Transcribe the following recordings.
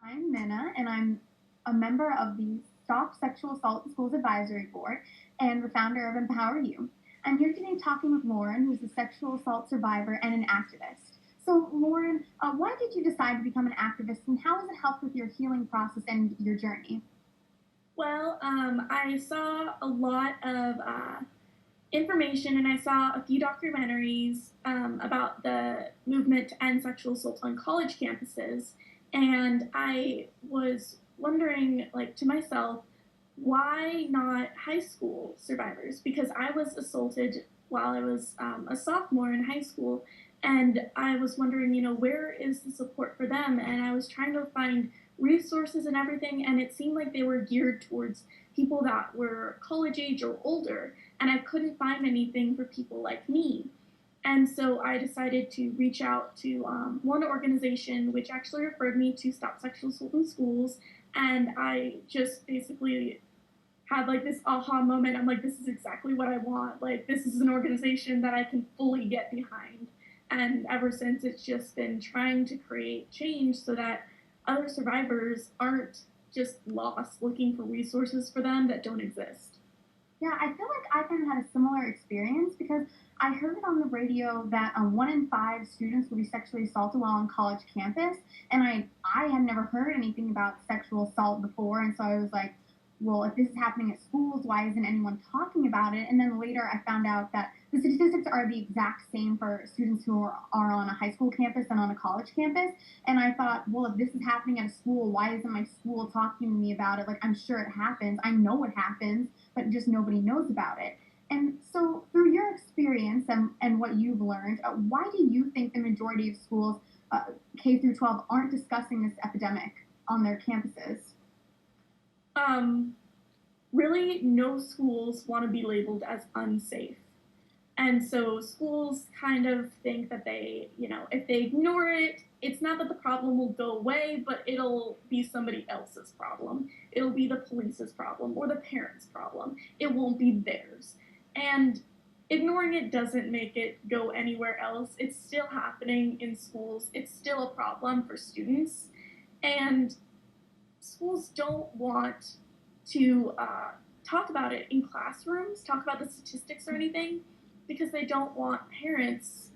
I'm Minna, and I'm a member of the Stop Sexual Assault in Schools Advisory Board and the founder of Empower You. I'm here today talking with Lauren, who's a sexual assault survivor and an activist. So, Lauren, why did you decide to become an activist, and how has it helped with your healing process and your journey? Well, I saw a lot of information and I saw a few documentaries about the movement to end sexual assault on college campuses. And I was wondering, like, to myself, why not high school survivors? Because I was assaulted while I was a sophomore in high school. And I was wondering, where is the support for them? And I was trying to find resources and everything. And it seemed like they were geared towards people that were college age or older. And I couldn't find anything for people like me. And so I decided to reach out to one organization which actually referred me to Stop Sexual Assault in Schools. And I just basically had like this aha moment. I'm like, this is exactly what I want. Like, this is an organization that I can fully get behind. And ever since, it's just been trying to create change so that other survivors aren't just lost looking for resources for them that don't exist. Yeah, I feel like I kind of had a similar experience because I heard on the radio that 1 in 5 students will be sexually assaulted while on college campus, and I had never heard anything about sexual assault before, and so I was like, well, if this is happening at schools, why isn't anyone talking about it? And then later I found out that the statistics are the exact same for students who are on a high school campus and on a college campus. And I thought, well, if this is happening at a school, why isn't my school talking to me about it? Like, I'm sure it happens. I know it happens, but just nobody knows about it. And so, through your experience and what you've learned, why do you think the majority of schools, K through 12, aren't discussing this epidemic on their campuses? Um, Really, no schools want to be labeled as unsafe. And so schools kind of think that if they ignore it, it's not that the problem will go away, but it'll be somebody else's problem. It'll be the police's problem or the parents' problem. It won't be theirs. And ignoring it doesn't make it go anywhere else. It's still happening in schools. It's still a problem for students. And schools don't want to talk about it in classrooms, talk about the statistics or anything, because they don't want parents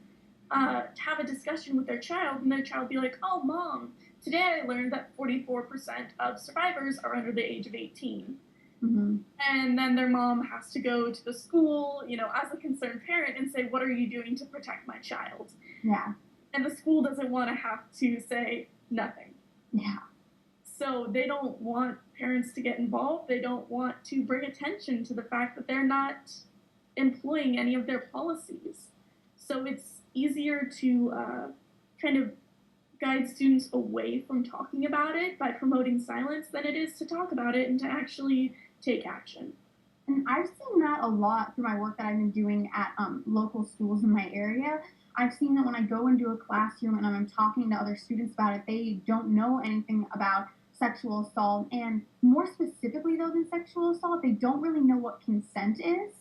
to have a discussion with their child and their child be like, oh, mom, today I learned that 44% of survivors are under the age of 18. Mm-hmm. And then their mom has to go to the school, as a concerned parent and say, what are you doing to protect my child? Yeah. And the school doesn't want to have to say nothing. Yeah. So they don't want parents to get involved. They don't want to bring attention to the fact that they're not employing any of their policies. So it's easier to kind of guide students away from talking about it by promoting silence than it is to talk about it and to actually take action. And I've seen that a lot through my work that I've been doing at local schools in my area. I've seen that when I go into a classroom and I'm talking to other students about it, they don't know anything about sexual assault. And more specifically, though, than sexual assault, they don't really know what consent is.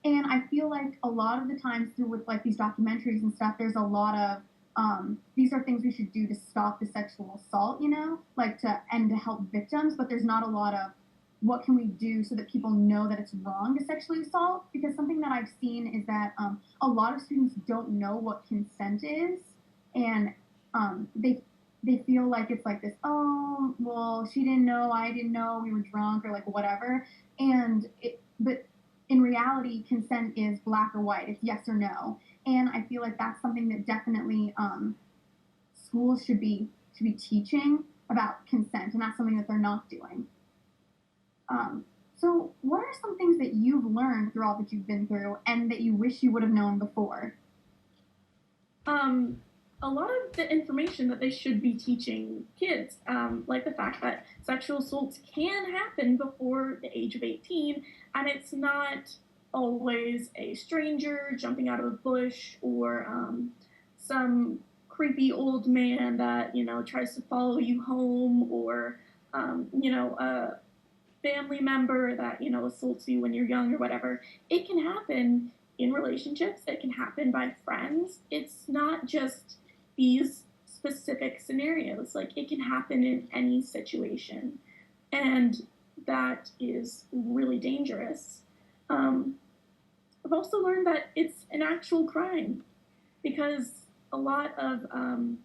And I feel like a lot of the times through with like these documentaries and stuff, there's a lot of these are things we should do to stop the sexual assault, like to help victims, but there's not a lot of what can we do so that people know that it's wrong to sexually assault, because something that I've seen is that a lot of students don't know what consent is, and they feel like it's like this, oh, well, she didn't know, I didn't know, we were drunk, or like whatever. But in reality, consent is black or white, it's yes or no. And I feel like that's something that definitely schools should be teaching about consent, and that's something that they're not doing. So, what are some things that you've learned through all that you've been through, and that you wish you would have known before? Um, a lot of the information that they should be teaching kids, like the fact that sexual assaults can happen before the age of 18, and it's not always a stranger jumping out of a bush or some creepy old man that tries to follow you home, or a family member that assaults you when you're young or whatever. It can happen in relationships. It can happen by friends. It's not just these specific scenarios. Like it can happen in any situation. And that is really dangerous. Um, I've also learned that it's an actual crime because a lot of um,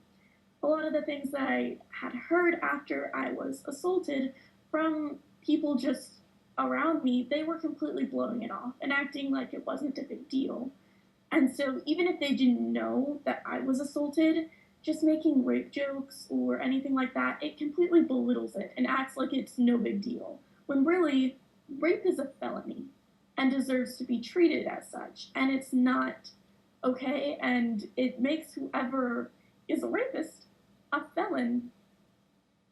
a lot of the things that I had heard after I was assaulted from people just around me, they were completely blowing it off and acting like it wasn't a big deal. And so even if they didn't know that I was assaulted, just making rape jokes or anything like that, it completely belittles it and acts like it's no big deal. When really, rape is a felony and deserves to be treated as such. And it's not okay. And it makes whoever is a rapist a felon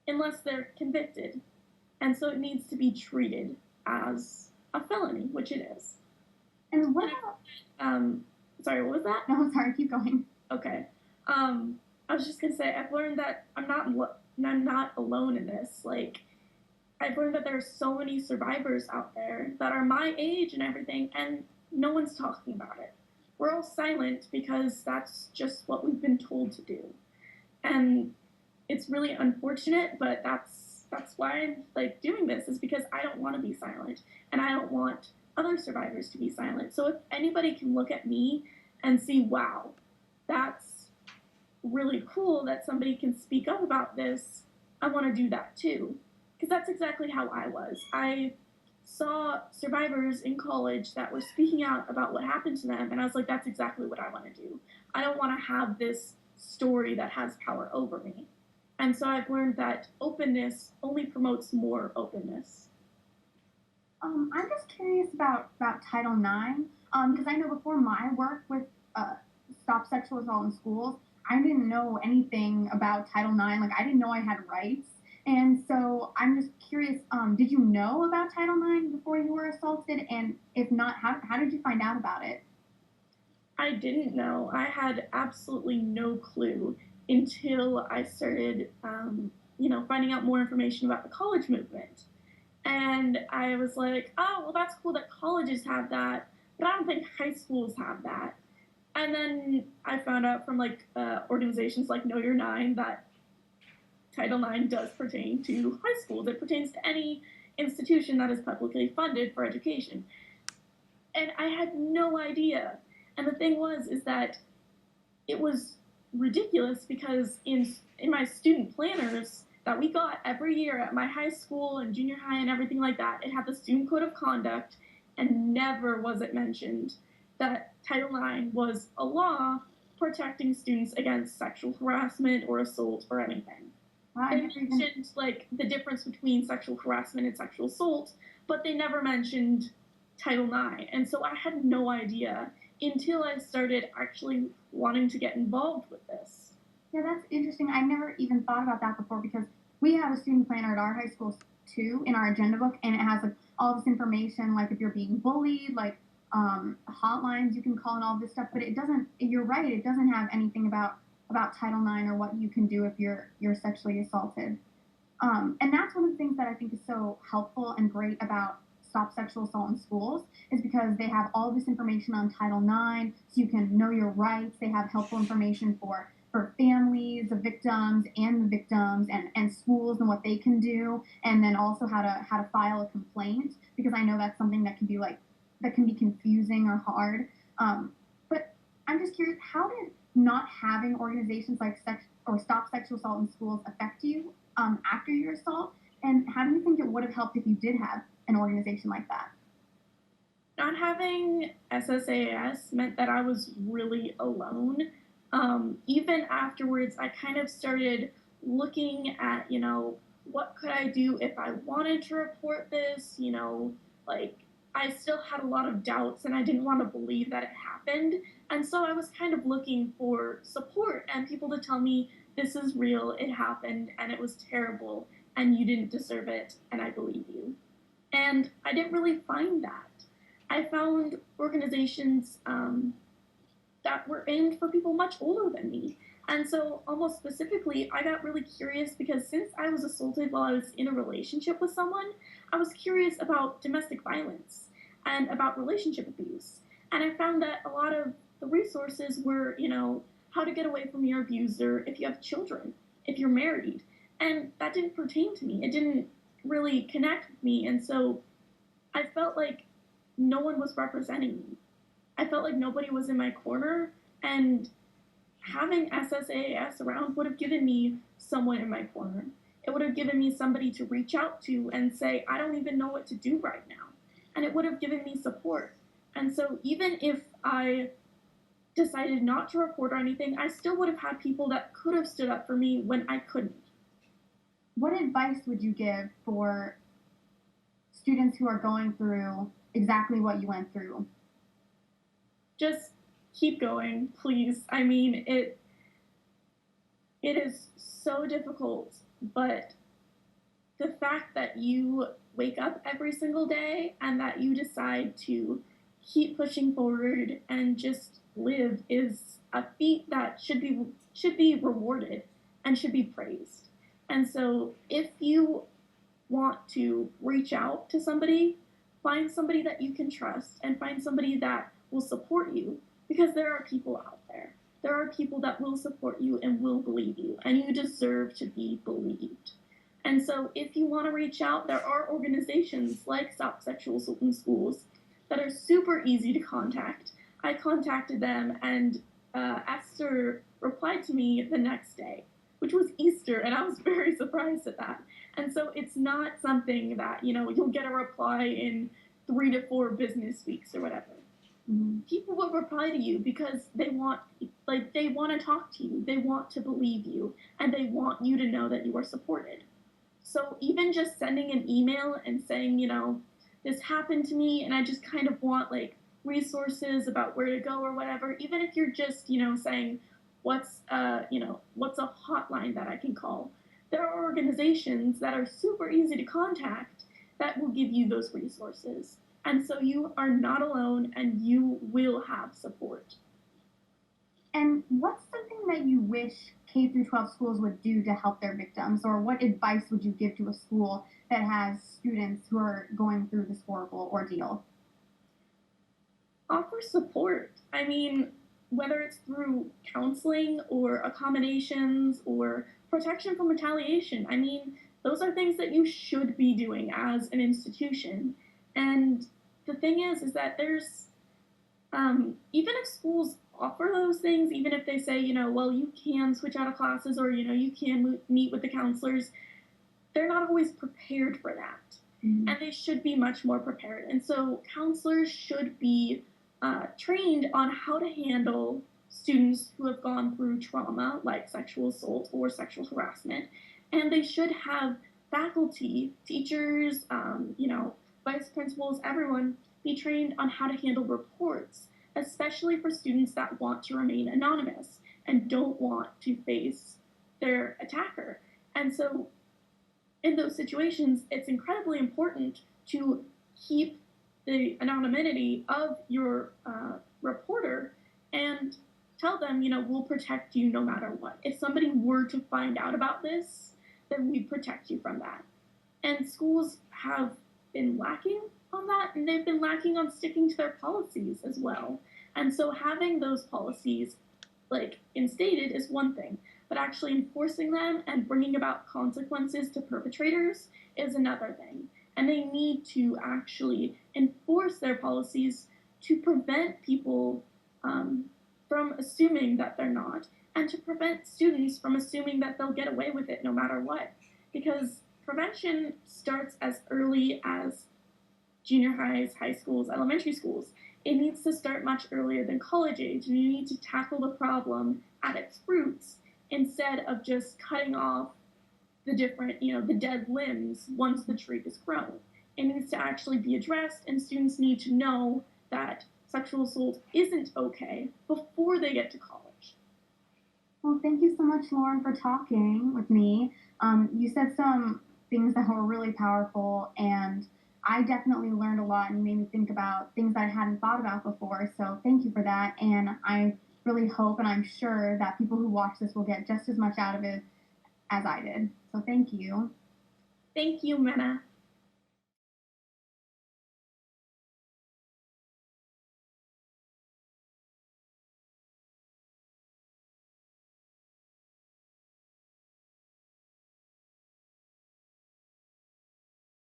unless they're convicted. And so it needs to be treated as a felony, which it is. And what about? Um, Sorry, what was that? No, sorry, keep going. Okay. I was just gonna say I've learned that I'm not alone in this. Like I've learned that there are so many survivors out there that are my age and everything, and no one's talking about it. We're all silent because that's just what we've been told to do, and it's really unfortunate. But that's why I'm like doing this is because I don't want to be silent, and I don't want other survivors to be silent. So if anybody can look at me and see, wow, that's really cool that somebody can speak up about this, I want to do that too. Because that's exactly how I was. I saw survivors in college that were speaking out about what happened to them, and I was like, that's exactly what I want to do. I don't want to have this story that has power over me. And so I've learned that openness only promotes more openness. I'm just curious about Title IX, because I know before my work with Stop Sexual Assault in Schools, I didn't know anything about Title IX. Like I didn't know I had rights, and so I'm just curious. Did you know about Title IX before you were assaulted? And if not, how did you find out about it? I didn't know. I had absolutely no clue until I started, finding out more information about the college movement. And I was like, oh, well, that's cool that colleges have that, but I don't think high schools have that. And then I found out from organizations like Know Your Nine that Title IX does pertain to high schools. It pertains to any institution that is publicly funded for education. And I had no idea. And the thing was, is that it was ridiculous because in my student planners that we got every year at my high school and junior high and everything like that, it had the student code of conduct, and never was it mentioned that Title IX was a law protecting students against sexual harassment or assault or anything. They mentioned like the difference between sexual harassment and sexual assault, but they never mentioned Title IX. And so I had no idea until I started actually wanting to get involved with this. Yeah, that's interesting. I never even thought about that before because we have a student planner at our high school too in our agenda book, and it has like all this information, like if you're being bullied, like hotlines you can call and all this stuff. But it doesn't. You're right. It doesn't have anything about Title IX or what you can do if you're sexually assaulted. And that's one of the things that I think is so helpful and great about Stop Sexual Assault in Schools is because they have all this information on Title IX, so you can know your rights. They have helpful information for families, the victims, and schools and what they can do, and then also how to file a complaint because I know that's something that can be confusing or hard. But I'm just curious, how did not having organizations like Stop Sexual Assault in Schools affect you after your assault? And how do you think it would have helped if you did have an organization like that? Not having SSAIS meant that I was really alone. Even afterwards, I kind of started looking at, what could I do if I wanted to report this? Like I still had a lot of doubts and I didn't want to believe that it happened. And so I was kind of looking for support and people to tell me this is real, it happened, and it was terrible, and you didn't deserve it, and I believe you. And I didn't really find that. I found organizations that were aimed for people much older than me. And so, almost specifically, I got really curious because since I was assaulted while I was in a relationship with someone, I was curious about domestic violence and about relationship abuse. And I found that a lot of the resources were, how to get away from your abuser if you have children, if you're married. And that didn't pertain to me. It didn't really connect with me. And so I felt like no one was representing me. I felt like nobody was in my corner. And having SSAIS around would have given me someone in my corner. It would have given me somebody to reach out to and say, I don't even know what to do right now. And it would have given me support. And so even if I decided not to report or anything, I still would have had people that could have stood up for me when I couldn't. What advice would you give for students who are going through exactly what you went through? Just keep going, please. I mean, it is so difficult, but the fact that you wake up every single day and that you decide to keep pushing forward and just live is a feat that should be rewarded and should be praised. And so if you want to reach out to somebody, find somebody that you can trust and find somebody that will support you, because there are people out there. There are people that will support you and will believe you, and you deserve to be believed. And so if you want to reach out, there are organizations like Stop Sexual Assault in Schools that are super easy to contact. I contacted them, and Esther replied to me the next day, which was Easter, and I was very surprised at that. And so it's not something that, you'll get a reply in 3 to 4 business weeks or whatever. People will reply to you because they want to talk to you, they want to believe you, and they want you to know that you are supported. So even just sending an email and saying, this happened to me and I just kind of want resources about where to go or whatever, even if you're just, saying what's a hotline that I can call. There are organizations that are super easy to contact that will give you those resources. And so you are not alone and you will have support. And what's something that you wish K through 12 schools would do to help their victims, or what advice would you give to a school that has students who are going through this horrible ordeal? Offer support. I mean, whether it's through counseling or accommodations or protection from retaliation, I mean, those are things that you should be doing as an institution. And the thing is that there's, even if schools offer those things, even if they say, well, you can switch out of classes or, you can meet with the counselors, they're not always prepared for that. Mm-hmm. And they should be much more prepared. And so counselors should be trained on how to handle students who have gone through trauma like sexual assault or sexual harassment. And they should have faculty, teachers, vice principals, everyone be trained on how to handle reports, especially for students that want to remain anonymous and don't want to face their attacker. And so in those situations, it's incredibly important to keep the anonymity of your reporter and tell them, we'll protect you no matter what. If somebody were to find out about this, then we protect you from that. And schools have been lacking on that, and they've been lacking on sticking to their policies as well. And so having those policies instated is one thing, but actually enforcing them and bringing about consequences to perpetrators is another thing. And they need to actually enforce their policies to prevent people from assuming that they're not, and to prevent students from assuming that they'll get away with it no matter what. Because prevention starts as early as junior highs, high schools, elementary schools. It needs to start much earlier than college age, and you need to tackle the problem at its roots instead of just cutting off the different, the dead limbs once the tree is grown. It needs to actually be addressed, and students need to know that sexual assault isn't okay before they get to college. Well, thank you so much, Lauren, for talking with me. You said some things that were really powerful, and I definitely learned a lot, and you made me think about things that I hadn't thought about before. So thank you for that. And I really hope, and I'm sure that people who watch this will get just as much out of it as I did. So thank you. Thank you, Mena.